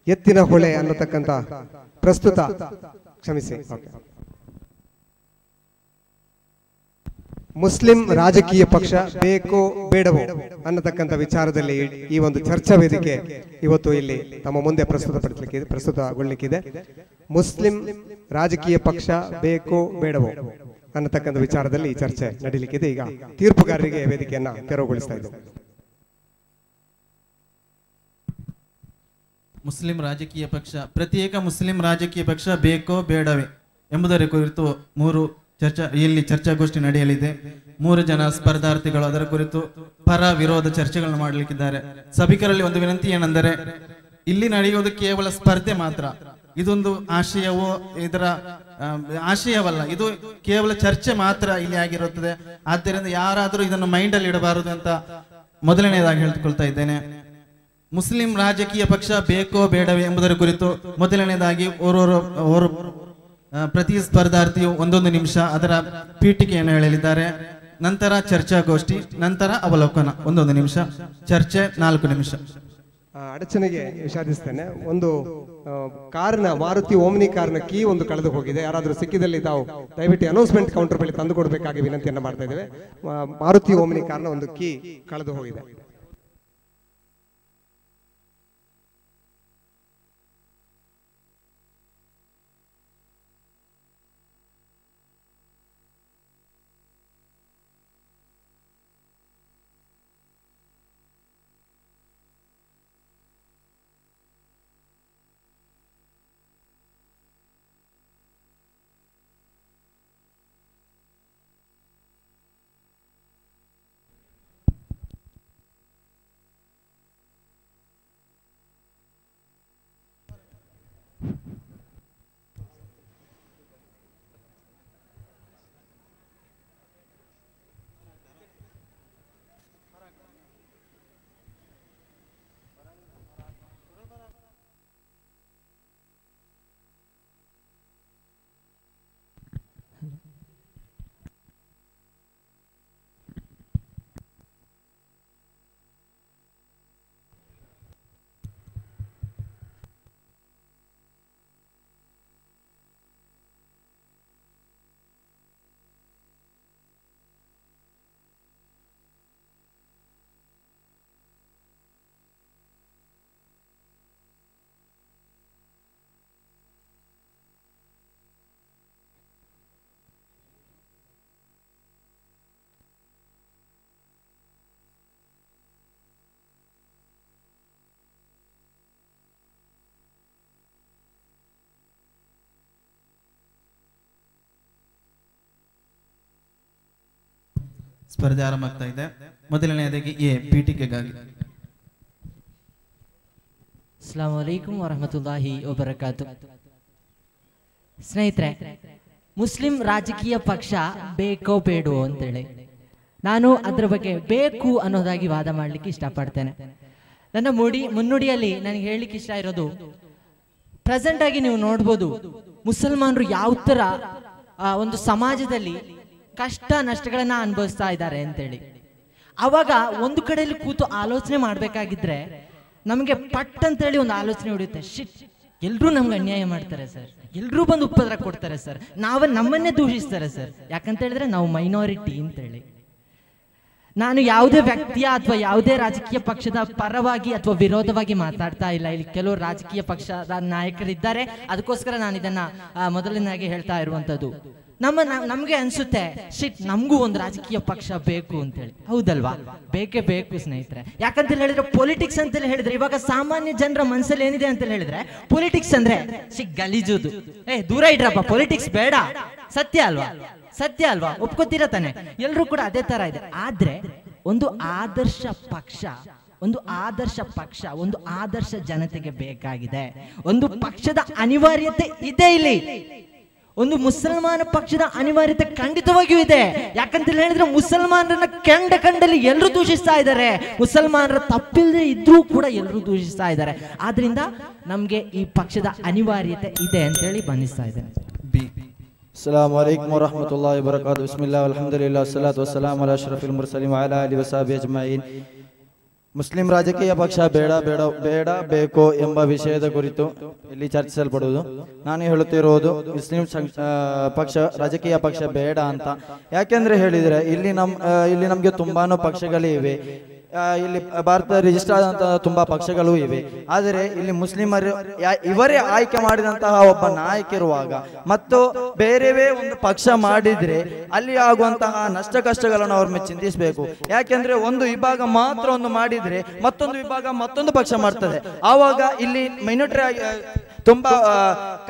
ಎತ್ತಿನ ಹೊಳೆ ಅನ್ನತಕ್ಕಂಥ ಪ್ರಸ್ತುತ ಕ್ಷಮಿಸಿ ಮುಸ್ಲಿಂ ರಾಜಕೀಯ ಪಕ್ಷ ಬೇಕೋ ಬೇಡವೋ ಅನ್ನತಕ್ಕಂಥ ವಿಚಾರದಲ್ಲಿ ಈ ಒಂದು ಚರ್ಚಾ ವೇದಿಕೆ ಇವತ್ತು ಇಲ್ಲಿ ತಮ್ಮ ಮುಂದೆ ಪ್ರಸ್ತುತಗೊಳ್ಳಲಿಕ್ಕಿದೆ. ಮುಸ್ಲಿಂ ರಾಜಕೀಯ ಪಕ್ಷ ಬೇಕೋ ಬೇಡವೋ ಅನ್ನತಕ್ಕಂಥ ವಿಚಾರದಲ್ಲಿ ಈ ಚರ್ಚೆ ನಡೀಲಿಕ್ಕಿದೆ. ಈಗ ತೀರ್ಪುಗಾರರಿಗೆ ವೇದಿಕೆಯನ್ನ ತೆರವುಗೊಳಿಸ್ತಾ ಇದ್ದೇವೆ. ಮುಸ್ಲಿಂ ರಾಜಕೀಯ ಪಕ್ಷ ಪ್ರತ್ಯೇಕ ಮುಸ್ಲಿಂ ರಾಜಕೀಯ ಪಕ್ಷ ಬೇಕೋ ಬೇಡವೇ ಎಂಬುದರ ಕುರಿತು ಇಲ್ಲಿ ಚರ್ಚಾಗೋಷ್ಠಿ ನಡೆಯಲಿದೆ. 3 ಜನ ಸ್ಪರ್ಧಾರ್ಥಿಗಳು ಅದರ ಕುರಿತು ಪರ ವಿರೋಧ ಚರ್ಚೆಗಳನ್ನು ಮಾಡಲಿಕ್ಕಿದ್ದಾರೆ. ಸಭಿಕರಲ್ಲಿ ಒಂದು ವಿನಂತಿ ಏನೆಂದರೆ, ಇಲ್ಲಿ ನಡೆಯುವುದು ಕೇವಲ ಸ್ಪರ್ಧೆ ಮಾತ್ರ. ಇದೊಂದು ಆಶಯವೋ ಇದರ ಆಶಯವಲ್ಲ, ಇದು ಕೇವಲ ಚರ್ಚೆ ಮಾತ್ರ ಇಲ್ಲಿ ಆಗಿರುತ್ತದೆ. ಆದ್ದರಿಂದ ಯಾರಾದರೂ ಇದನ್ನು ಮೈಂಡ್ ಅಲ್ಲಿ ಇಡಬಾರದು ಅಂತ ಮೊದಲನೇದಾಗಿ ಹೇಳಿಕೊಳ್ತಾ ಇದ್ದೇನೆ. ಮುಸ್ಲಿಂ ರಾಜಕೀಯ ಪಕ್ಷ ಬೇಕೋ ಬೇಡವೇ ಎಂಬುದರ ಕುರಿತು ಮೊದಲನೇದಾಗಿ ಓರ್ವರು ಪ್ರತಿ ಸ್ಪರ್ಧಾರ್ಥಿಯು 1 ನಿಮಿಷ ಅದರ ಪೀಠಿಕೆಯನ್ನು ಹೇಳಲಿದ್ದಾರೆ. ನಂತರ ಚರ್ಚಾಗೋಷ್ಠಿ, ನಂತರ ಅವಲೋಕನ 1 ನಿಮಿಷ, ಚರ್ಚೆ 4 ನಿಮಿಷ. ಅಡಚಣೆಗೆ ವಿಷಾದಿಸ್ತೇನೆ. ಒಂದು ಕಾರ್ನ ಮಾರುತಿ ಓಮ್ನಿ ಕಾರ್ನ ಕೀ ಒಂದು ಕಳೆದು ಹೋಗಿದೆ. ಯಾರಾದರೂ ಸಿಕ್ಕಿದಲ್ಲಿ ತಾವು ದಯವಿಟ್ಟು ಅನೌನ್ಸ್ಮೆಂಟ್ ಕೌಂಟರ್ ಬಳಿ ತಂದು ಕೊಡಬೇಕಾಗಿ ವಿನಂತಿಯನ್ನ ಮಾಡ್ತಾ ಇದ್ದೇವೆ. ಮಾರುತಿ ಓಮ್ನಿ ಕಾರ್ನ ಒಂದು ಕೀ ಕಳೆದು ಹೋಗಿದೆ. ಸ್ಪರ್ಧೆ ಆರಂಭ ಆಗ್ತಾ ಇದೆ. ಮೊದಲನೆಯದಾಗಿ ಪೀಠಿಕೆಗಾಗಿ. ಅಸ್ಸಲಾಮು ಅಲೈಕುಂ ವರಹಮತುಲ್ಲಾಹಿ ವಬರಕಾತು. ಸ್ನೇಹಿತರೆ, ಮುಸ್ಲಿಂ ರಾಜಕೀಯ ಪಕ್ಷ ಬೇಕೋ ಬೇಡವೋ ಅಂತೇಳಿ ನಾನು ಅದರ ಬಗ್ಗೆ ಬೇಕು ಅನ್ನೋದಾಗಿ ವಾದ ಮಾಡಲಿಕ್ಕೆ ಇಷ್ಟಪಡ್ತೇನೆ. ನನ್ನ ಮುನ್ನುಡಿಯಲ್ಲಿ ನನಗೆ ಹೇಳಲಿಕ್ಕೆ ಇಷ್ಟ ಇರೋದು, ಪ್ರೆಸೆಂಟ್ ಆಗಿ ನೀವು ನೋಡ್ಬೋದು ಮುಸಲ್ಮಾನರು ಯಾವ ತರ ಒಂದು ಸಮಾಜದಲ್ಲಿ ಕಷ್ಟ ನಷ್ಟಗಳನ್ನ ಅನುಭವಿಸ್ತಾ ಇದ್ದಾರೆ ಅಂತೇಳಿ. ಅವಾಗ ಒಂದು ಕಡೆಯಲ್ಲಿ ಕೂತು ಆಲೋಚನೆ ಮಾಡ್ಬೇಕಾಗಿದ್ರೆ ನಮಗೆ ಪಟ್ ಅಂತೇಳಿ ಒಂದು ಆಲೋಚನೆ ಹೊಡೆಯುತ್ತೆ, ಶಿಟ್ ಎಲ್ರೂ ನಮ್ಗೆ ಅನ್ಯಾಯ ಮಾಡ್ತಾರೆ ಸರ್, ಎಲ್ರೂ ಬಂದು ಉಪದ್ರ ಕೊಡ್ತಾರೆ ಸರ್, ನಮ್ಮನ್ನೇ ದೂಷಿಸ್ತಾರೆ ಸರ್, ಯಾಕಂತ ಹೇಳಿದ್ರೆ ನಾವು ಮೈನಾರಿಟಿ ಅಂತೇಳಿ. ನಾನು ಯಾವುದೇ ವ್ಯಕ್ತಿಯ ಅಥವಾ ಯಾವುದೇ ರಾಜಕೀಯ ಪಕ್ಷದ ಪರವಾಗಿ ಅಥವಾ ವಿರೋಧವಾಗಿ ಮಾತಾಡ್ತಾ ಇಲ್ಲ. ಇಲ್ಲಿ ಕೆಲವು ರಾಜಕೀಯ ಪಕ್ಷದ ನಾಯಕರಿದ್ದಾರೆ, ಅದಕ್ಕೋಸ್ಕರ ನಾನು ಇದನ್ನ ಮೊದಲನೇದಾಗಿ ಹೇಳ್ತಾ ಇರುವಂತದ್ದು. ನಮ್ಗೆ ಅನ್ಸುತ್ತೆ, ಶಿಟ್ ನಮಗೂ ಒಂದು ರಾಜಕೀಯ ಪಕ್ಷ ಬೇಕು ಅಂತೇಳಿ. ಹೌದಲ್ವಾ? ಬೇಕೇ ಬೇಕು ಸ್ನೇಹಿತರೆ. ಯಾಕಂತ ಹೇಳಿದ್ರೆ ಪೊಲಿಟಿಕ್ಸ್ ಅಂತ ಹೇಳಿದ್ರೆ ಇವಾಗ ಸಾಮಾನ್ಯ ಜನರ ಮನಸ್ಸಲ್ಲಿ ಏನಿದೆ ಅಂತ ಹೇಳಿದ್ರೆ, ಪೊಲಿಟಿಕ್ಸ್ ಅಂದ್ರೆ ಗಲೀಜುದು, ದೂರ ಇಡ್ರಪ್ಪ, ಪೊಲಿಟಿಕ್ಸ್ ಬೇಡ. ಸತ್ಯ ಅಲ್ವಾ? ಸತ್ಯ ಅಲ್ವಾ? ಒಪ್ಕೋತೀರ ತಾನೆ? ಎಲ್ರೂ ಕೂಡ ಅದೇ ತರ ಇದೆ. ಆದ್ರೆ ಒಂದು ಆದರ್ಶ ಪಕ್ಷ, ಒಂದು ಆದರ್ಶ ಜನತೆಗೆ ಬೇಕಾಗಿದೆ. ಒಂದು ಪಕ್ಷದ ಅನಿವಾರ್ಯತೆ ಇದೆ ಇಲ್ಲಿ. ಒಂದು ಮುಸಲ್ಮಾನ ಪಕ್ಷದ ಅನಿವಾರ್ಯತೆ ಖಂಡಿತವಾಗಿಯೂ ಇದೆ. ಯಾಕಂತ ಹೇಳಿದ್ರೆ ಮುಸಲ್ಮಾನರನ್ನ ಕಂಡಲ್ಲಿ ಎಲ್ಲರೂ ದೂಷಿಸ್ತಾ ಇದ್ದಾರೆ, ಮುಸಲ್ಮಾನರ ತಪ್ಪಿಲ್ಲದೆ ಇದ್ರೂ ಕೂಡ ಎಲ್ಲರೂ ದೂಷಿಸ್ತಾ ಇದ್ದಾರೆ. ಆದ್ರಿಂದ ನಮ್ಗೆ ಈ ಪಕ್ಷದ ಅನಿವಾರ್ಯತೆ ಇದೆ ಅಂತ ಹೇಳಿ ಬನ್ನಿಸ್ತಾ ಇದ್ದೇನೆ. ಅಸ್ಸಲಾಮು ಅಲೈಕುಂ ವರಹಮತುಲ್ಲಾಹಿ ವಬರಕಾತುಹು. ಬಿಸ್ಮಿಲ್ಲಾಹ್ ಅಲ್ಹಮ್ದುಲಿಲ್ಲಾಹ್ ವಸ್ಸಲಾತು ವಸ್ಸಲಾಮು ಅಲಾ ಅಶ್ರಫಿಲ್ ಮುರ್ಸಲೀನ್ ವ ಅಲಾ ಆಲಿಹಿ ವಸಹಬಿಹಿ ಅಜ್ಮഈನ್. ಮುಸ್ಲಿಂ ರಾಜಕೀಯ ಪಕ್ಷ ಬೇಡ ಬೇಕೋ ಎಂಬ ವಿಷಯದ ಕುರಿತು ಇಲ್ಲಿ ಚರ್ಚಿಸಲ್ಪಡುವುದು. ನಾನು ಹೇಳುತ್ತಿರುವುದು ಮುಸ್ಲಿಂ ಪಕ್ಷ ರಾಜಕೀಯ ಪಕ್ಷ ಬೇಡ ಅಂತ. ಯಾಕೆಂದ್ರೆ ಹೇಳಿದ್ರೆ ಇಲ್ಲಿ ನಮ್ಗೆ ತುಂಬಾನು ಪಕ್ಷಗಳಿವೆ. ಇಲ್ಲಿ ಭಾರತ ರಿಜಿಸ್ಟರ್ ಆದಂತಹ ತುಂಬಾ ಪಕ್ಷಗಳು ಇವೆ. ಆದರೆ ಇಲ್ಲಿ ಮುಸ್ಲಿಮರು ಇವರೇ ಆಯ್ಕೆ ಮಾಡಿದಂತಹ ಒಬ್ಬ ನಾಯಕಿರುವಾಗ ಮತ್ತು ಬೇರೆವೇ ಒಂದು ಪಕ್ಷ ಮಾಡಿದ್ರೆ ಅಲ್ಲಿ ಆಗುವಂತಹ ನಷ್ಟ ಕಷ್ಟಗಳನ್ನು ಅವ್ರ ಮೇಲೆ ಚಿಂತಿಸಬೇಕು. ಯಾಕೆಂದ್ರೆ ಒಂದು ವಿಭಾಗ ಮಾತ್ರ ಒಂದು ಮಾಡಿದ್ರೆ ಮತ್ತೊಂದು ವಿಭಾಗ ಮತ್ತೊಂದು ಪಕ್ಷ ಮಾಡ್ತದೆ. ಆವಾಗ ಇಲ್ಲಿ ಮೈನಾರಿಟಿ ತುಂಬಾ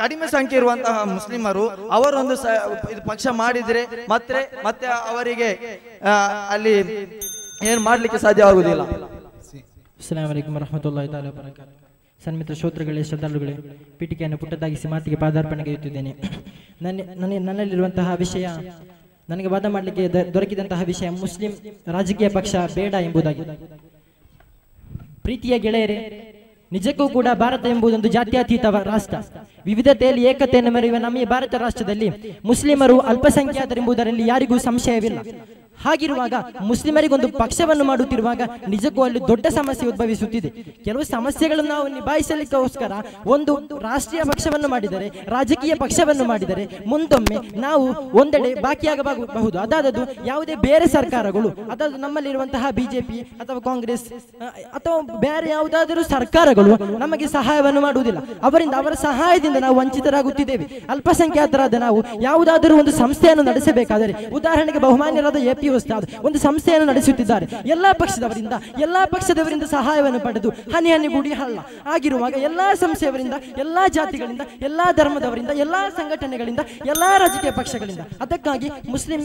ಕಡಿಮೆ ಸಂಖ್ಯೆ ಇರುವಂತಹ ಮುಸ್ಲಿಮರು ಅವರೊಂದು ಪಕ್ಷ ಮಾಡಿದ್ರೆ ಮತ್ತೆ ಅವರಿಗೆ ಅಲ್ಲಿ ಏನು ಮಾಡ್ಲಿಕ್ಕೆ ಸಾಧ್ಯವಾಗುವುದಿಲ್ಲ. ಅಸ್ಸಲಾಮು ಅಲೈಕುಂ ವರಹಮತುಲ್ಲಾಹಿ ತಆಲಾ ವಬರಕಾತುಹು. ಸನ್ಮಿತ್ರ ಶ್ರೋತೃಗಳೇ, ಶ್ರದ್ಧಾಳುಗಳೇ, ಪೀಠಿಕೆಯನ್ನು ಪುಟ್ಟದಾಗಿಸಿ ಮಾತಿಗೆ ಪಾದಾರ್ಪಣೆಗೆಯುತ್ತಿದ್ದೇನೆ. ನನ್ನಲ್ಲಿರುವಂತಹ ವಿಷಯ, ನನಗೆ ವಾದ ಮಾಡಲಿಕ್ಕೆ ದೊರಕಿದಂತಹ ವಿಷಯ ಮುಸ್ಲಿಂ ರಾಜಕೀಯ ಪಕ್ಷ ಬೇಡ ಎಂಬುದಾಗಿದೆ. ಪ್ರೀತಿಯ ಗೆಳೆಯರೇ, ನಿಜಕ್ಕೂ ಕೂಡ ಭಾರತ ಎಂಬುದೊಂದು ಜಾತ್ಯತೀತ ರಾಷ್ಟ್ರ. ವಿವಿಧತೆಯಲ್ಲಿ ಏಕತೆಯನ್ನು ಮೆರೆಯುವ ನಮ್ಮ ಈ ಭಾರತ ರಾಷ್ಟ್ರದಲ್ಲಿ ಮುಸ್ಲಿಮರು ಅಲ್ಪಸಂಖ್ಯಾತರೆಂಬುದರಲ್ಲಿ ಯಾರಿಗೂ ಸಂಶಯವಿಲ್ಲ. ಹಾಗಿರುವಾಗ ಮುಸ್ಲಿಮರಿಗೊಂದು ಪಕ್ಷವನ್ನು ಮಾಡುತ್ತಿರುವಾಗ ನಿಜಕ್ಕೂ ಅಲ್ಲಿ ದೊಡ್ಡ ಸಮಸ್ಯೆ ಉದ್ಭವಿಸುತ್ತಿದೆ. ಕೆಲವು ಸಮಸ್ಯೆಗಳನ್ನು ನಾವು ನಿಭಾಯಿಸಲಿಕ್ಕೋಸ್ಕರ ಒಂದು ರಾಷ್ಟ್ರೀಯ ಪಕ್ಷವನ್ನು ಮಾಡಿದರೆ, ರಾಜಕೀಯ ಪಕ್ಷವನ್ನು ಮಾಡಿದರೆ ಮುಂದೊಮ್ಮೆ ನಾವು ಒಂದೆಡೆ ಬಾಕಿಯಾಗಬಹುದು. ಅದಾದದು ಯಾವುದೇ ಬೇರೆ ಸರ್ಕಾರಗಳು, ಅದಾದ ನಮ್ಮಲ್ಲಿರುವಂತಹ ಬಿಜೆಪಿ ಅಥವಾ ಕಾಂಗ್ರೆಸ್ ಅಥವಾ ಬೇರೆ ಯಾವುದಾದರೂ ಸರ್ಕಾರಗಳು ನಮಗೆ ಸಹಾಯವನ್ನು ಮಾಡುವುದಿಲ್ಲ. ಅವರ ಸಹಾಯದಿಂದ ನಾವು ವಂಚಿತರಾಗುತ್ತಿದ್ದೇವೆ. ಅಲ್ಪಸಂಖ್ಯಾತರಾದ ನಾವು ಯಾವುದಾದರೂ ಒಂದು ಸಂಸ್ಥೆಯನ್ನು ನಡೆಸಬೇಕಾದರೆ, ಉದಾಹರಣೆಗೆ ಬಹುಮಾನ್ಯರಾದ ಎಪಿ ಉಸ್ತಾದ್ ಒಂದು ಸಂಸ್ಥೆಯನ್ನು ನಡೆಸುತ್ತಿದ್ದಾರೆ. ಎಲ್ಲಾ ಪಕ್ಷದವರಿಂದ ಸಹಾಯವನ್ನು ಪಡೆದು ಹನಿ ಹನಿಗೂಡಿ ಹಳ್ಳ ಆಗಿರುವಾಗ ಎಲ್ಲಾ ಸಂಸ್ಥೆಯವರಿಂದ, ಎಲ್ಲಾ ಜಾತಿಗಳಿಂದ, ಎಲ್ಲಾ ಧರ್ಮದವರಿಂದ, ಎಲ್ಲಾ ಸಂಘಟನೆಗಳಿಂದ, ಎಲ್ಲಾ ರಾಜಕೀಯ ಪಕ್ಷಗಳಿಂದ, ಅದಕ್ಕಾಗಿ ಮುಸ್ಲಿಂ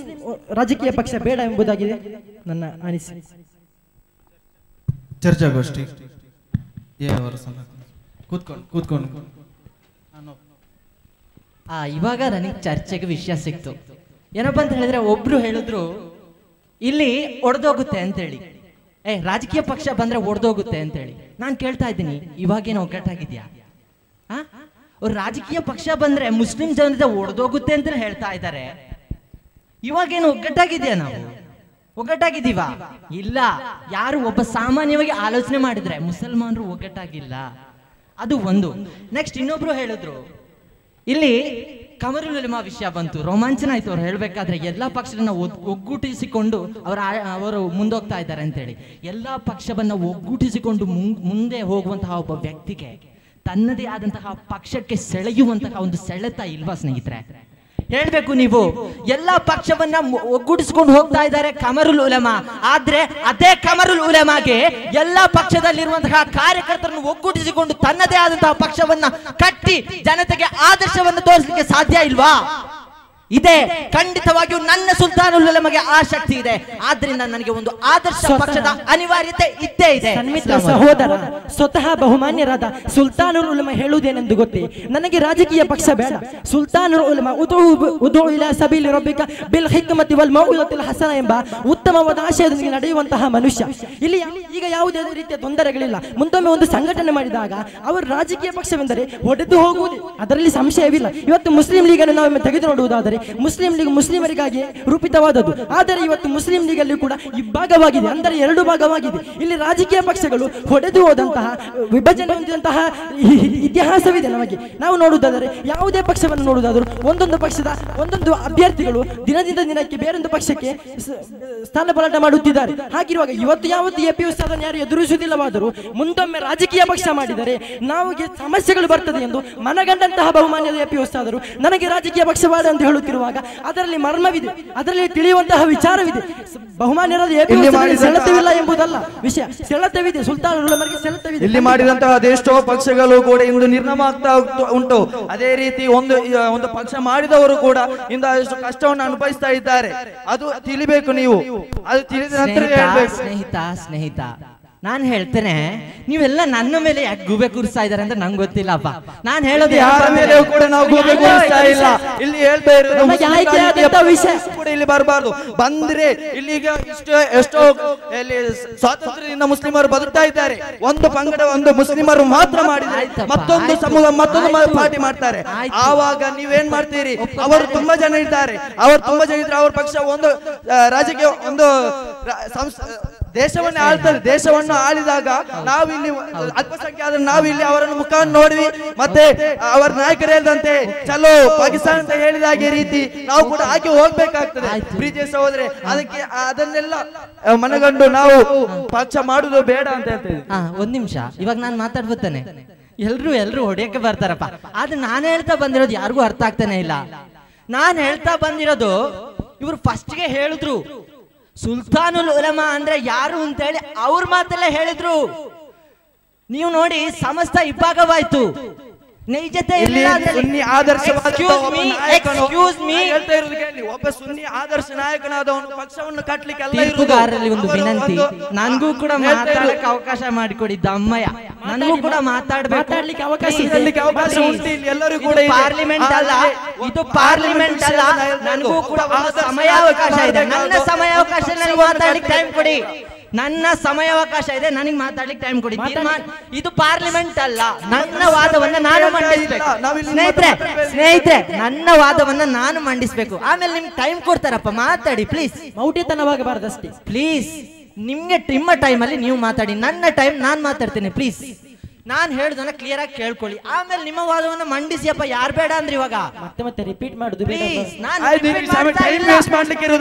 ರಾಜಕೀಯ ಪಕ್ಷ ಬೇಡ ಎಂಬುದಾಗಿದೆ ನನ್ನ ಅನಿಸಿಕೆ. ಚರ್ಚಾಗೋಷ್ಠಿ ಕೂತ್ಕೊಂಡು ಇವಾಗ ನನಗೆ ಚರ್ಚೆಗೆ ವಿಷಯ ಸಿಕ್ತು. ಏನಪ್ಪಾ ಅಂತ ಹೇಳಿದ್ರೆ, ಒಬ್ರು ಹೇಳಿದ್ರು ಇಲ್ಲಿ ಒಡೆದೋಗುತ್ತೆ ಅಂತೇಳಿ, ರಾಜಕೀಯ ಪಕ್ಷ ಬಂದ್ರೆ ಒಡೆದೋಗುತ್ತೆ ಅಂತೇಳಿ. ನಾನು ಕೇಳ್ತಾ ಇದ್ದೀನಿ, ಇವಾಗೇನು ಒಗ್ಗಟ್ಟಾಗಿದ್ಯಾ? ಅವ್ರು ರಾಜಕೀಯ ಪಕ್ಷ ಬಂದ್ರೆ ಮುಸ್ಲಿಂ ಜನತೆ ಒಡೆದೋಗುತ್ತೆ ಅಂತ ಹೇಳ್ತಾ ಇದ್ದಾರೆ. ಇವಾಗೇನು ಒಗ್ಗಟ್ಟಾಗಿದ್ಯಾ? ನಾವು ಒಗ್ಗಟ್ಟಾಗಿದ್ದೀವಾ? ಇಲ್ಲ. ಯಾರು ಒಬ್ಬ ಸಾಮಾನ್ಯವಾಗಿ ಆಲೋಚನೆ ಮಾಡಿದ್ರೆ ಮುಸಲ್ಮಾನರು ಒಗ್ಗಟ್ಟಾಗಿಲ್ಲ. ಅದು ಒಂದು. ನೆಕ್ಸ್ಟ್ ಇನ್ನೊಬ್ರು ಹೇಳಿದ್ರು, ಇಲ್ಲಿ ಕಮರುಲ್ ಉಲಮಾ ವಿಷಯ ಬಂತು, ರೋಮಾಂಚನ ಆಯ್ತು. ಅವ್ರು ಹೇಳ್ಬೇಕಾದ್ರೆ ಎಲ್ಲಾ ಪಕ್ಷಗಳನ್ನ ಒಗ್ಗೂಟಿಸಿಕೊಂಡು ಅವರು ಮುಂದೋಗ್ತಾ ಇದ್ದಾರೆ ಅಂತೇಳಿ. ಎಲ್ಲಾ ಪಕ್ಷವನ್ನ ಒಗ್ಗೂಟಿಸಿಕೊಂಡು ಮುಂದೆ ಹೋಗುವಂತಹ ಒಬ್ಬ ವ್ಯಕ್ತಿಗೆ ತನ್ನದೇ ಆದಂತಹ ಪಕ್ಷಕ್ಕೆ ಸೆಳೆಯುವಂತಹ ಒಂದು ಸೆಳೆತ ಇಲ್ವಾ ಸ್ನೇಹಿತರೆ? ಹೇಳ್ಬೇಕು ನೀವು. ಎಲ್ಲಾ ಪಕ್ಷವನ್ನ ಒಗ್ಗೂಡಿಸಿಕೊಂಡು ಹೋಗ್ತಾ ಇದ್ದಾರೆ ಕಮರುಲ್ ಉಲಮಾ. ಆದ್ರೆ ಅದೇ ಕಮರುಲ್ ಉಲಮಾಗೆ ಎಲ್ಲಾ ಪಕ್ಷದಲ್ಲಿರುವಂತಹ ಕಾರ್ಯಕರ್ತರನ್ನು ಒಗ್ಗೂಡಿಸಿಕೊಂಡು ತನ್ನದೇ ಆದಂತಹ ಪಕ್ಷವನ್ನ ಕಟ್ಟಿ ಜನತೆಗೆ ಆದರ್ಶವನ್ನು ತೋರಿಸಲಿಕ್ಕೆ ಸಾಧ್ಯ ಇಲ್ವಾ? ಇದೆ. ಖಂಡಿತವಾಗಿಯೂ ನನ್ನ ಸುಲ್ತಾನುಲ್ ಉಲಮಾಗೆ ಆ ಶಕ್ತಿ ಇದೆ. ಆದ್ರಿಂದ ನನಗೆ ಒಂದು ಆದರ್ಶ ಪಕ್ಷದ ಅನಿವಾರ್ಯತೆ ಇದ್ದೇ ಇದೆ. ಸನ್ಮಿತ್ರ ಸಹೋದರ, ಸ್ವತಃ ಬಹುಮಾನ್ಯರಾದ ಸುಲ್ತಾನುಲ್ ಉಲಮಾ ಹೇಳುವುದೇನೆಂದು ಗೊತ್ತೇ? ನನಗೆ ರಾಜಕೀಯ ಪಕ್ಷ ಬೇಡ. ಸುಲ್ತಾನುಲ್ ಉಲಮಾ ಉದು ಇಲಾ ಸಬೀಲಿ ರಬ್ಬಿಕ ಬಿಲ್ ಹಿಕ್ಮತಿ ವಲ್ ಮೌಇದತಿಲ್ ಹಸನ ಎಂಬ ಉತ್ತಮವಾದ ಆಶಯದೊಂದಿಗೆ ನಡೆಯುವಂತಹ ಮನುಷ್ಯ. ಇಲ್ಲಿ ಈಗ ಯಾವುದೇ ರೀತಿಯ ತೊಂದರೆಗಳಿಲ್ಲ. ಮುಂದೊಮ್ಮೆ ಒಂದು ಸಂಘಟನೆ ಮಾಡಿದಾಗ ಅವರು ರಾಜಕೀಯ ಪಕ್ಷವೆಂದರೆ ಒಡೆದು ಹೋಗುವುದು, ಅದರಲ್ಲಿ ಸಂಶಯವಿಲ್ಲ. ಇವತ್ತು ಮುಸ್ಲಿಂ ಲೀಗನ್ನು ನಾವು ತೆಗೆದು ನೋಡುವುದಾದರೆ ಮುಸ್ಲಿಂ ಲೀಗ್ ಮುಸ್ಲಿಮರಿಗಾಗಿ ರೂಪಿತವಾದದ್ದು. ಆದರೆ ಇವತ್ತು ಮುಸ್ಲಿಂ ಲೀಗ್ ಅಲ್ಲಿ ಕೂಡ ಇಬ್ಬಾಗವಾಗಿದೆ, ಅಂದರೆ ಎರಡು ಭಾಗವಾಗಿದೆ. ಇಲ್ಲಿ ರಾಜಕೀಯ ಪಕ್ಷಗಳು ಹೊಡೆದು ಹೋದಂತಹ, ವಿಭಜನೆ ಹೊಂದಿದಂತಹ ಇತಿಹಾಸವಿದೆ ನಮಗೆ. ನಾವು ನೋಡುವುದಾದರೆ ಯಾವುದೇ ಪಕ್ಷವನ್ನು ನೋಡುವುದಾದರೂ ಒಂದೊಂದು ಪಕ್ಷದ ಒಂದೊಂದು ಅಭ್ಯರ್ಥಿಗಳು ದಿನದಿಂದ ದಿನಕ್ಕೆ ಬೇರೊಂದು ಪಕ್ಷಕ್ಕೆ ಸ್ಥಾನ ಪಲಾಟ ಮಾಡುತ್ತಿದ್ದಾರೆ. ಹಾಗಿರುವಾಗ ಇವತ್ತು ಯಾವತ್ತು ಎಪಿ ಉಸ್ತಾದನ್ನು ಯಾರು ಎದುರಿಸುವುದಿಲ್ಲವಾದರೂ ಮುಂದೊಮ್ಮೆ ರಾಜಕೀಯ ಪಕ್ಷ ಮಾಡಿದರೆ ನಮಗೆ ಸಮಸ್ಯೆಗಳು ಬರ್ತದೆ ಎಂದು ಮನಗಂಡಂತಹ ಬಹುಮಾನ್ಯದ ಎಪಿ ಉಸ್ತಾದರು ನನಗೆ ರಾಜಕೀಯ ಪಕ್ಷವಾದ ಅಂತ ಹೇಳುತ್ತಿರುವಾಗ ಅದರಲ್ಲಿ ಮರ್ಮವಿದೆ, ಅದರಲ್ಲಿ ತಿಳಿಯುವಂತಹ ವಿಚಾರವಿದೆ. ಬಹುಮಾನ್ಯರಾದ ಎಪಿ ಸೆಳೆತವಿಲ್ಲ ಎಂಬುದಲ್ಲ ವಿಷಯ, ಸೆಳೆತವಿದೆ. ಸುಲ್ತಾನುಲ್ ಉಲಮಾಗೆ ಸೆಳೆತವಿದೆ. ಇಲ್ಲಿ ಮಾಡಿದಂತಹ ಅದೆಷ್ಟೋ ಪಕ್ಷಗಳು ಕೂಡ ಇಂದು ನಿರ್ನಾಮ ಆಗ್ತಾ ಉಂಟು. ಅದೇ ರೀತಿ ಒಂದು ಪಕ್ಷ ಮಾಡಿದವರು ಕೂಡ ಇಂದು ಎಷ್ಟು ಕಷ್ಟವನ್ನು ಅನುಭವಿಸ್ತಾ ಇದ್ದಾರೆ. ಅದು ತಿಳಿಬೇಕು ನೀವು. ಅದು ತಿಳಿದ ನಂತರ ಹೇಳ್ಬೇಕು. ಸ್ನೇಹಿತ ನಾನು ಹೇಳ್ತೇನೆ, ನೀವೆಲ್ಲ ನನ್ನ ಮೇಲೆ ಯಾಕೆ ಗೂಬೆ ಕೂರಿಸ್ತಾ ಇದ್ದಾರೆ ಅಂತ ನಂಗೆ ಗೊತ್ತಿಲ್ಲಪ್ಪ. ನಾನು ಹೇಳೋದು ಯಾರ ಮೇಲೆ ಕೂಡ ನಾವು ಗೂಬೆ ಕೂರಿಸ್ತಾ ಇಲ್ಲ. ಇಲ್ಲಿ ಹೇಳ್ತಾ ಇರೋದು ವಿಷಯ ಇಲ್ಲಿ ಬರಬಾರ್ದು. ಬಂದ್ರೆ ಇಲ್ಲಿ ಈಗ ಎಷ್ಟೋ ಇಲ್ಲಿ ಸ್ವಾತಂತ್ರ್ಯದಿಂದ ಮುಸ್ಲಿಮರು ಬದುಕ್ತಾ ಇದ್ದಾರೆ. ಒಂದು ಪಂಗಡ ಒಂದು ಮುಸ್ಲಿಮರು ಮಾತ್ರ ಮಾಡಿದ್ರೆ ಮತ್ತೊಂದು ಸಮೂಹ ಮತ್ತೊಂದು ಪಾರ್ಟಿ ಮಾಡ್ತಾರೆ. ಆವಾಗ ನೀವೇನ್ ಮಾಡ್ತೀರಿ? ಅವರು ತುಂಬಾ ಜನ ಇದ್ದಾರೆ, ಅವರು ತುಂಬಾ ಜನ ಇದ್ರೆ ಅವ್ರ ಪಕ್ಷ ಒಂದು ರಾಜಕೀಯ ಒಂದು ದೇಶವನ್ನೇ ಆಳ್ತಾರೆ. ದೇಶವನ್ನು ಆಳಿದಾಗ ನಾವಿಲ್ಲಿ ಅಲ್ಪಸಂಖ್ಯಾತರು ನಾವಿಲ್ಲಿ ಅವರನ್ನು ಮುಖವನ್ನು ನೋಡಿವಿ, ಮತ್ತೆ ಅವರ ನಾಯಕರು ಹೇಳಿದಂತೆ ಚಲೋ ಪಾಕಿಸ್ತಾನ ಅಂತ ಹೇಳಿದಾಗೆ ರೀತಿ ನಾವು ಕೂಡ ಹಾಕಿ ಹೋಗ್ಬೇಕಾಗ್ತದೆ ಪ್ರೀತಿಯ ಸಹೋದರಿ. ಅದಕ್ಕೆ ಅದನ್ನೆಲ್ಲ ಮನಗಂಡು ನಾವು ಪಕ್ಷ ಮಾಡುದು ಬೇಡ ಅಂತ ಹೇಳ್ತೇವೆ. ಒಂದ್ ನಿಮಿಷ, ಇವಾಗ ನಾನು ಮಾತಾಡ್ಬೋತಾನೆ. ಎಲ್ರು ಹೊಡೆಯಕ್ಕೆ ಬರ್ತಾರಪ್ಪ, ಆದ್ರೆ ನಾನು ಹೇಳ್ತಾ ಬಂದಿರೋದು ಯಾರಿಗೂ ಅರ್ಥ ಆಗ್ತಾನೆ ಇಲ್ಲ. ನಾನು ಹೇಳ್ತಾ ಬಂದಿರೋದು ಇವ್ರು ಫಸ್ಟ್ಗೆ ಹೇಳಿದ್ರು ಸುಲ್ತಾನುಲ್ ಉಲಮಾ ಅಂದ್ರೆ ಯಾರು ಅಂತ ಹೇಳಿ ಅವ್ರ ಮಾತೆಲ್ಲ ಹೇಳಿದ್ರು. ನೀವು ನೋಡಿ ಸಮಸ್ತ ಇಬ್ಬಾಗವಾಯ್ತು, ನೈಜತೆ ಒಬ್ಬ ಸುನ್ನಿ ಆದರ್ಶ ನಾಯಕನಾದ ಒಂದು ಪಕ್ಷವನ್ನು ಕಟ್ಟಲಿಕ್ಕೆ ಒಂದು ವಿನಂತಿ, ನನಗೂ ಕೂಡ ಮಾತಾಡಲಿಕ್ಕೆ ಅವಕಾಶ ಮಾಡಿಕೊಡಿದ್ದ ಅಮ್ಮಯ್ಯ, ನನಗೂ ಕೂಡ ಮಾತಾಡ್ಲಿಕ್ಕೆ ಅವಕಾಶ ಉಂಟು. ಎಲ್ಲರೂ ಕೂಡ ಪಾರ್ಲಿಮೆಂಟ್ ಅಲ್ಲ, ಇದು ಪಾರ್ಲಿಮೆಂಟ್ ಅಲ್ಲ, ನನಗೂ ಕೂಡ ಒಂದು ಸಮಯಾವಕಾಶ ಇದೆ. ನನ್ನ ಸಮಯಾವಕಾಶ ನನಗೆ ಮಾತಾಡ್ಲಿಕ್ಕೆ ಟೈಮ್ ಕೊಡಿ. ನನ್ನ ಸಮಯಾವಕಾಶ ಇದೆ, ನನಗೆ ಮಾತಾಡ್ಲಿಕ್ಕೆ ಟೈಮ್ ಕೊಡಿ. ಇದು ಪಾರ್ಲಿಮೆಂಟ್ ಅಲ್ಲ, ನನ್ನ ವಾದವನ್ನ ನಾನು ಮಂಡಿಸ್ಬೇಕು. ಸ್ನೇಹಿತರೆ ನನ್ನ ವಾದವನ್ನ ನಾನು ಮಂಡಿಸ್ಬೇಕು, ಆಮೇಲೆ ನಿಮ್ಗೆ ಟೈಮ್ ಕೊಡ್ತಾರಪ್ಪ, ಮಾತಾಡಿ ಪ್ಲೀಸ್. ಮೌಢ್ಯತನವಾಗಬಾರ್ದಷ್ಟೇ ಪ್ಲೀಸ್. ನಿಮ್ಮ ಟೈಮ್ ಅಲ್ಲಿ ನೀವು ಮಾತಾಡಿ, ನನ್ನ ಟೈಮ್ ನಾನು ಮಾತಾಡ್ತೀನಿ ಪ್ಲೀಸ್. ನಾನು ಹೇಳುದನ್ನ ಕ್ಲಿಯರ್ ಆಗಿ ಕೇಳ್ಕೊಳ್ಳಿ, ಆಮೇಲೆ ನಿಮ್ಮ ವಾದವನ್ನ ಮಂಡಿಸಿಯಪ್ಪ. ಯಾರು ಬೇಡ ಅಂದ್ರೆ ಇವಾಗ ಮತ್ತೆ ರಿಪೀಟ್ ಮಾಡುದು ನಾನು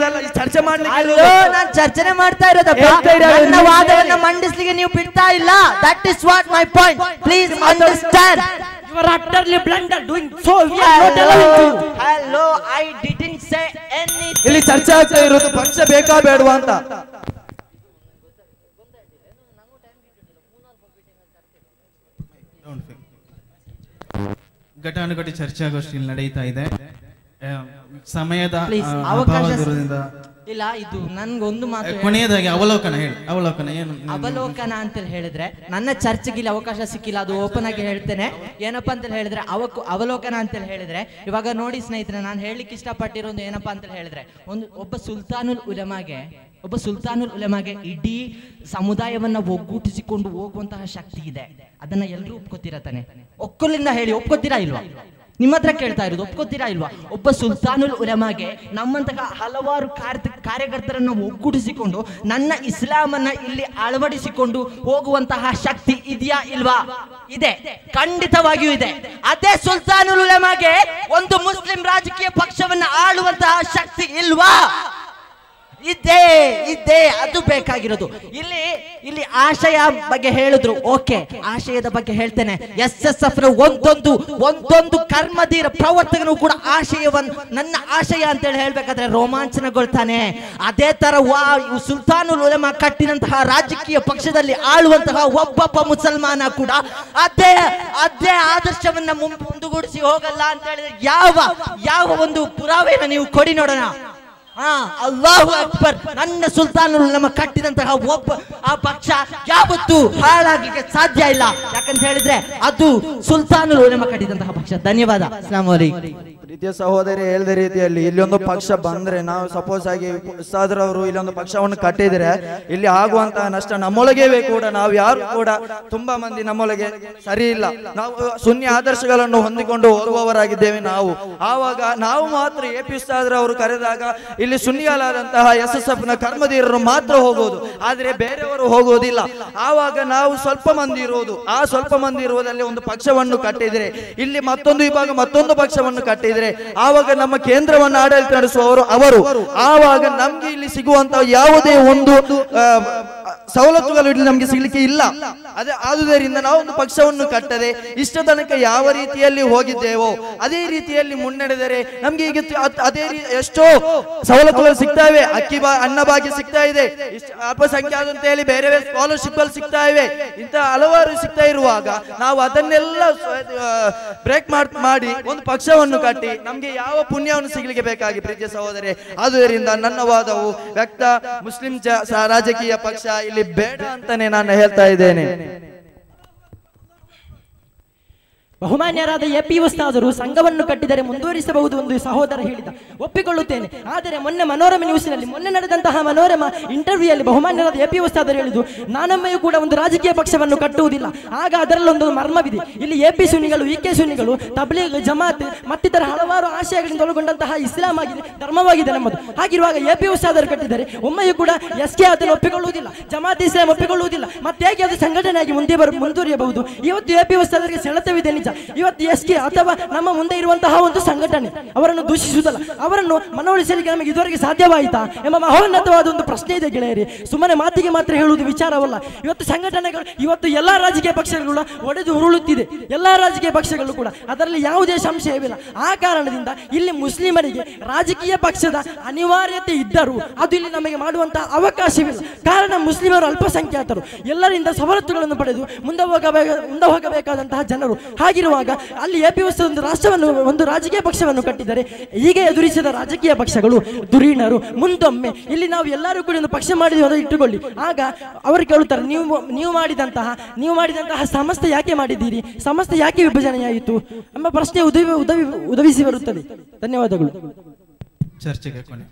ಚರ್ಚನೆ ಮಾಡ್ತಾ ಇರೋದಪ್ಪ. ನನ್ನ ವಾದವನ್ನ ಮಂಡಿಸ್ಲಿಕ್ಕೆ ನೀವು ಬಿಡ್ತಾ ಇಲ್ಲ. That is what my point. Please understand. You are utterly blunder doing so. We are not allowing you. Hello, I didn't say anything. ಇಲ್ಲಿ ಚರ್ಚೆ ಆಗ್ತಾ ಇರೋದು ಪಕ್ಷ ಬೇಕಾ ಬೇಡವಾ ಅಂತ. ಘಟಾನುಘಟಿ ಚರ್ಚಾಗೋಷ್ಠಿ ನಡೀತಾ ಇದೆ. ಸಮಯದ ಅಭಾವದಿಂದ ಇಲ್ಲ, ಇದು ನನ್ಗೊಂದು ಮಾತು. ಕೊನೆಯದಾಗಿ ಅವಲೋಕನ ಹೇಳಿ. ಅವಲೋಕನ ಏನು? ಅವಲೋಕನ ಅಂತ ಹೇಳಿದ್ರೆ ನನ್ನ ಚರ್ಚೆಗೆ ಇಲ್ಲಿ ಅವಕಾಶ ಸಿಕ್ಕಿಲ್ಲ, ಅದು ಓಪನ್ ಆಗಿ ಹೇಳ್ತೇನೆ. ಏನಪ್ಪಾ ಅಂತ ಹೇಳಿದ್ರೆ ಅವಲೋಕನ ಅಂತ ಹೇಳಿದ್ರೆ ಇವಾಗ ನೋಡಿ ಸ್ನೇಹಿತರೆ, ನಾನು ಹೇಳಲಿಕ್ಕೆ ಇಷ್ಟಪಟ್ಟಿರೋದು ಏನಪ್ಪಾ ಅಂತ ಹೇಳಿದ್ರೆ, ಒಬ್ಬ ಸುಲ್ತಾನುಲ್ ಉಲಮಾಗೆ ಇಡೀ ಸಮುದಾಯವನ್ನ ಒಗ್ಗೂಟಿಸಿಕೊಂಡು ಹೋಗುವಂತಹ ಶಕ್ತಿ ಇದೆ. ಅದನ್ನ ಎಲ್ಲರೂ ಒಪ್ಕೋತೀರಾ ತಾನೆ? ಒಕ್ಕಲಿಂದ ಹೇಳಿ, ಒಪ್ಕೋತೀರಾ ಇಲ್ವಾ? ನಿಮ್ಮ ಹತ್ರ ಕೇಳ್ತಾ ಇರೋದು, ಒಪ್ಕೋತೀರಾ ಇಲ್ವಾ? ಒಬ್ಬ ಸುಲ್ತಾನುಲ್ ಉಲಮಾಗೆ ನಮ್ಮಂತಹ ಹಲವಾರು ಕಾರ್ಯಕರ್ತರನ್ನು ಒಗ್ಗೂಡಿಸಿಕೊಂಡು ನನ್ನ ಇಸ್ಲಾಮನ್ನ ಇಲ್ಲಿ ಅಳವಡಿಸಿಕೊಂಡು ಹೋಗುವಂತಹ ಶಕ್ತಿ ಇದೆಯಾ ಇಲ್ವಾ? ಇದೆ, ಖಂಡಿತವಾಗಿಯೂ ಇದೆ. ಅದೇ ಸುಲ್ತಾನುಲ್ ಉಲಮಾಗೆ ಒಂದು ಮುಸ್ಲಿಂ ರಾಜಕೀಯ ಪಕ್ಷವನ್ನ ಆಳುವಂತಹ ಶಕ್ತಿ ಇಲ್ವಾ? ಇದೆ, ಅದು ಬೇಕಾಗಿರೋದು. ಇಲ್ಲಿ ಆಶಯ ಬಗ್ಗೆ ಹೇಳಿದ್ರು, ಓಕೆ, ಆಶಯದ ಬಗ್ಗೆ ಹೇಳ್ತೇನೆ. SSF ನ ಒಂದೊಂದು ಕರ್ಮಧೀರ ಪ್ರವರ್ತಕನು ಕೂಡ ನನ್ನ ಆಶಯ ಅಂತೇಳಿ ಹೇಳ್ಬೇಕಾದ್ರೆ ರೋಮಾಂಚನಗೊಳ್ತಾನೆ. ಅದೇ ತರ ಸುಲ್ತಾನುಲ್ ಉಲಮಾ ಕಟ್ಟಿದಂತಹ ರಾಜಕೀಯ ಪಕ್ಷದಲ್ಲಿ ಆಳುವಂತಹ ಒಬ್ಬೊಬ್ಬ ಮುಸಲ್ಮಾನ ಕೂಡ ಅದೇ ಆದರ್ಶವನ್ನ ಮುಂದುಗೂಡಿಸಿ ಹೋಗಲ್ಲ ಅಂತ ಹೇಳಿದ್ರೆ ಯಾವ ಒಂದು ಪುರಾವೆಯನ್ನು ನೀವು ಕೊಡಿ ನೋಡೋಣ. ಅಲ್ಲಾಹು ಅಕ್ಬರ್. ನನ್ನ ಸುಲ್ತಾನುಲ್ ಉಲಮಾ ಕಟ್ಟಿದಂತಹ ಆ ಪಕ್ಷ ಯಾವತ್ತೂ ಹಾಳಾಗಲಿಕ್ಕೆ ಸಾಧ್ಯ ಇಲ್ಲ. ಯಾಕಂತ ಹೇಳಿದ್ರೆ ಅದು ಸುಲ್ತಾನುಲ್ ಉಲಮಾ ಕಟ್ಟಿದಂತಹ ಪಕ್ಷ. ಧನ್ಯವಾದ. ಅಸ್ಸಲಾಮು ಅಲೈಕುಂ. ಪ್ರೀತಿಯ ಸಹೋದರಿ ಹೇಳಿದ ರೀತಿಯಲ್ಲಿ ಇಲ್ಲೊಂದು ಪಕ್ಷ ಬಂದ್ರೆ, ನಾವು ಸಪೋಸ್ ಆಗಿ ಉಸ್ತಾದ್ರವರು ಇಲ್ಲೊಂದು ಪಕ್ಷವನ್ನು ಕಟ್ಟಿದ್ರೆ ಇಲ್ಲಿ ಆಗುವಂತಹ ನಷ್ಟ ನಮ್ಮೊಳಗೆ ಕೂಡ, ನಾವು ಯಾರು ಕೂಡ ತುಂಬಾ ಮಂದಿ ನಮ್ಮೊಳಗೆ ಸರಿ ಇಲ್ಲ. ನಾವು ಸುನ್ನಿ ಆದರ್ಶಗಳನ್ನು ಹೊಂದಿಕೊಂಡು ಹೋಗುವವರಾಗಿದ್ದೇವೆ ನಾವು. ಆವಾಗ ನಾವು ಮಾತ್ರ AP ಉಸ್ತಾದ್ರವರು ಕರೆದಾಗ ಇಲ್ಲಿ ಸುನ್ನಿಗಳಾದಂತಹ SSF ನ ಕರ್ಮಧೀರರು ಮಾತ್ರ ಹೋಗೋದು, ಆದ್ರೆ ಬೇರೆಯವರು ಹೋಗೋದಿಲ್ಲ. ಆವಾಗ ನಾವು ಸ್ವಲ್ಪ ಮಂದಿ ಇರೋದು, ಆ ಸ್ವಲ್ಪ ಮಂದಿ ಇರುವುದರಲ್ಲಿ ಒಂದು ಪಕ್ಷವನ್ನು ಕಟ್ಟಿದ್ರೆ, ಇಲ್ಲಿ ಮತ್ತೊಂದು ವಿಭಾಗ ಮತ್ತೊಂದು ಪಕ್ಷವನ್ನು ಕಟ್ಟಿದ್ರೆ, ಆವಾಗ ನಮ್ಮ ಕೇಂದ್ರವನ್ನು ಆಡಳಿತ ನಡೆಸುವವರು ಅವರು. ಆವಾಗ ನಮ್ಗೆ ಇಲ್ಲಿ ಸಿಗುವಂತಹ ಯಾವುದೇ ಒಂದು ಸವಲತ್ತುಗಳು ಇಲ್ಲಿ ನಮ್ಗೆ ಸಿಗ್ಲಿಕ್ಕೆ ಇಲ್ಲ. ಆದುದರಿಂದ ನಾವು ಒಂದು ಪಕ್ಷವನ್ನು ಕಟ್ಟದೆ ಇಷ್ಟ ತನಕ ಯಾವ ರೀತಿಯಲ್ಲಿ ಹೋಗಿದ್ದೇವೋ ಅದೇ ರೀತಿಯಲ್ಲಿ ಮುನ್ನಡೆದರೆ ನಮ್ಗೆ ಈಗ ಅದೇ ಎಷ್ಟೋ ಸವಲತ್ತುಗಳು ಸಿಗ್ತಾ ಇವೆ. ಅನ್ನಭಾಗ್ಯ ಸಿಗ್ತಾ ಇದೆ, ಅಲ್ಪಸಂಖ್ಯಾತ ಅಂತ ಹೇಳಿ ಬೇರೆ ಬೇರೆ ಸ್ಕಾಲರ್ಶಿಪ್ ಗಳು ಸಿಗ್ತಾ ಇವೆ. ಇಂತ ಹಲವಾರು ಸಿಗ್ತಾ ಇರುವಾಗ ನಾವು ಅದನ್ನೆಲ್ಲ ಬ್ರೇಕ್ ಮಾಡಿ ಒಂದು ಪಕ್ಷವನ್ನು ಕಟ್ಟಿ ನಮ್ಗೆ ಯಾವ ಪುಣ್ಯವನ್ನು ಸಿಗ್ಲಿಕ್ಕೆ ಬೇಕಾಗಿ ಪ್ರೀತಿಯ ಸಹೋದರಿ. ಆದುದರಿಂದ ನನ್ನ ವಾದವು ವ್ಯಕ್ತ ಮುಸ್ಲಿಂ ರಾಜಕೀಯ ಪಕ್ಷ ಇಲ್ಲಿ ಬೇಡ ಅಂತಾನೆ ನಾನು ಹೇಳ್ತಾ ಇದ್ದೇನೆ. ಬಹುಮಾನ್ಯರಾದ ಎಪಿ ಉಸ್ತಾದರು ಸಂಘವನ್ನು ಕಟ್ಟಿದರೆ ಮುಂದುವರಿಸಬಹುದು ಎಂದು ಸಹೋದರ ಹೇಳಿದ, ಒಪ್ಪಿಕೊಳ್ಳುತ್ತೇನೆ. ಆದರೆ ಮೊನ್ನೆ ಮನೋರಮ ನ್ಯೂಸ್ನಲ್ಲಿ ಮೊನ್ನೆ ನಡೆದಂತಹ ಮನೋರಮ ಇಂಟರ್ವ್ಯೂ ಅಲ್ಲಿ ಬಹುಮಾನ್ಯರಾದ ಎಪಿ ಉಸ್ತಾದರು ಹೇಳಿದ್ದು, ನಾನೊಮ್ಮೆಯೂ ಕೂಡ ಒಂದು ರಾಜಕೀಯ ಪಕ್ಷವನ್ನು ಕಟ್ಟುವುದಿಲ್ಲ. ಆಗ ಅದರಲ್ಲೊಂದು ಮರ್ಮವಿದೆ. ಇಲ್ಲಿ ಎಪಿ ಸುನ್ನಿಗಳು, ಇಕೆ ಸುನ್ನಿಗಳು, ತಬ್ಲೀಗ್, ಜಮಾತ್ ಮತ್ತಿತರ ಹಲವಾರು ಆಶಯಗಳಿಂದ ಒಳಗೊಂಡಂತಹ ಇಸ್ಲಾಂ ಆಗಿದೆ, ಧರ್ಮವಾಗಿದೆ ನಮ್ಮದು. ಹಾಗಿರುವಾಗ ಎಪಿ ಉಸ್ತಾದರು ಕಟ್ಟಿದರೆ ಒಮ್ಮೆಯೂ ಕೂಡ ಎಸ್ಕೆ ಅದನ್ನು ಒಪ್ಪಿಕೊಳ್ಳುವುದಿಲ್ಲ, ಜಮಾತ್ ಇಸ್ಲಾಂ ಒಪ್ಪಿಕೊಳ್ಳುವುದಿಲ್ಲ. ಮತ್ತೆ ಹೇಗೆ ಅದು ಸಂಘಟನೆಯಾಗಿ ಮುಂದುವರಿಯಬಹುದು? ಇವತ್ತು ಎಪಿ ಉಸ್ತಾದರಿಗೆ ಸೆಳೆತವಿದೆ ನಿಜ. ಇವತ್ತು ಎಸ್ಕೆ ಅಥವಾ ನಮ್ಮ ಮುಂದೆ ಇರುವಂತಹ ಒಂದು ಸಂಘಟನೆ ಅವರನ್ನು ದೂಷಿಸುವುದಲ್ಲ, ಅವರನ್ನು ಮನವೊಲಿಸಲಿಕ್ಕೆ ನಮಗೆ ಇದುವರೆಗೆ ಸಾಧ್ಯವಾಯಿತಾ ಎಂಬ ಮಹೋನ್ನತವಾದ ಒಂದು ಪ್ರಶ್ನೆ ಇದೆ ಗೆಳೆಯರಿ. ಸುಮ್ಮನೆ ಮಾತಿಗೆ ಮಾತ್ರ ಹೇಳುವುದು ವಿಚಾರವಲ್ಲ. ಇವತ್ತು ಸಂಘಟನೆಗಳು, ಇವತ್ತು ಎಲ್ಲಾ ರಾಜಕೀಯ ಪಕ್ಷಗಳು ಒಡೆದು ಉರುಳುತ್ತಿದೆ, ಎಲ್ಲಾ ರಾಜಕೀಯ ಪಕ್ಷಗಳು ಕೂಡ, ಅದರಲ್ಲಿ ಯಾವುದೇ ಸಂಶಯವಿಲ್ಲ. ಆ ಕಾರಣದಿಂದ ಇಲ್ಲಿ ಮುಸ್ಲಿಮರಿಗೆ ರಾಜಕೀಯ ಪಕ್ಷದ ಅನಿವಾರ್ಯತೆ ಇದ್ದರೂ ಅದು ಇಲ್ಲಿ ನಮಗೆ ಮಾಡುವಂತಹ ಅವಕಾಶವಿಲ್ಲ. ಕಾರಣ ಮುಸ್ಲಿಮರು ಅಲ್ಪಸಂಖ್ಯಾತರು, ಎಲ್ಲರಿಂದ ಸವಲತ್ತುಗಳನ್ನು ಪಡೆದು ಮುಂದೆ ಹೋಗಬೇಕಾದಂತಹ ಜನರು. ಹಾಗಿರುವಾಗ ಅಲ್ಲಿ ಎಪಿ ಒಂದು ರಾಷ್ಟ್ರವನ್ನು, ಒಂದು ರಾಜಕೀಯ ಪಕ್ಷವನ್ನು ಕಟ್ಟಿದರೆ ಹೀಗೆ ಎದುರಿಸಿದ ರಾಜಕೀಯ ಪಕ್ಷಗಳು ಧುರೀಣರು. ಮುಂದೊಮ್ಮೆ ಇಲ್ಲಿ ನಾವು ಎಲ್ಲರೂ ಕೂಡ ಒಂದು ಪಕ್ಷ ಮಾಡಿದ್ವಿ ಅಂತ ಇಟ್ಟುಕೊಳ್ಳಿ, ಆಗ ಅವರು ಕೇಳುತ್ತಾರೆ, ನೀವು ಮಾಡಿದಂತಹ ಸಂಸ್ಥೆ ಯಾಕೆ ಮಾಡಿದ್ದೀರಿ, ಸಂಸ್ಥೆ ಯಾಕೆ ವಿಭಜನೆಯಾಯಿತು ಎಂಬ ಪ್ರಶ್ನೆ ಉದಯಿಸಿ ಬರುತ್ತದೆ. ಧನ್ಯವಾದಗಳು. ಚರ್ಚೆಗೆ ಕೊನೆ.